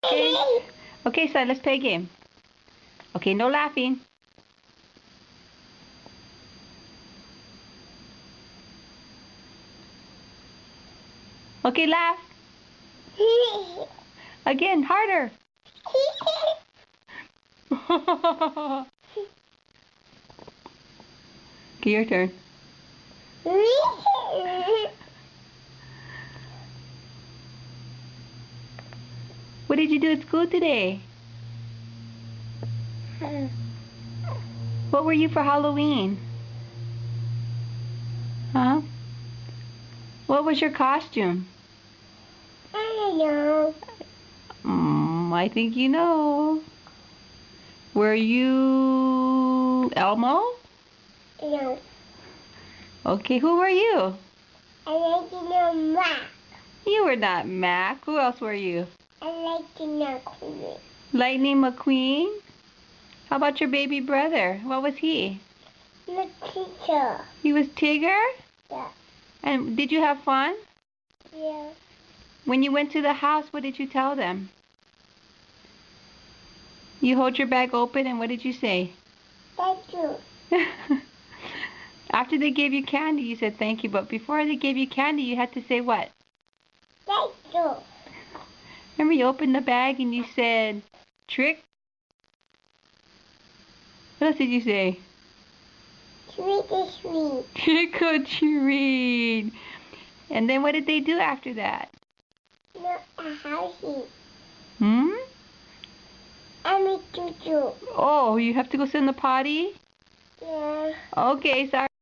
Okay. Okay, son, let's play a game. Okay, no laughing. Okay, laugh. Again, harder. Okay, your turn. What did you do at school today? What were you for Halloween? Huh? What was your costume? I don't know. I think you know. Were you Elmo? No. Okay, who were you? I like to know Mac. You were not Mac. Who else were you? I like to know Queen. Lightning McQueen? How about your baby brother? What was he? The teacher. He was Tigger? Yeah. And did you have fun? Yeah. When you went to the house, what did you tell them? You hold your bag open and what did you say? Thank you. After they gave you candy, you said thank you, but before they gave you candy, you had to say what? Thank you. Remember you opened the bag and you said, trick? What else did you say? Trick or treat. Trick or treat. And then what did they do after that? Not a housey. Hmm? I'm a choo-choo. Oh, you have to go sit in the potty? Yeah. Okay, sorry.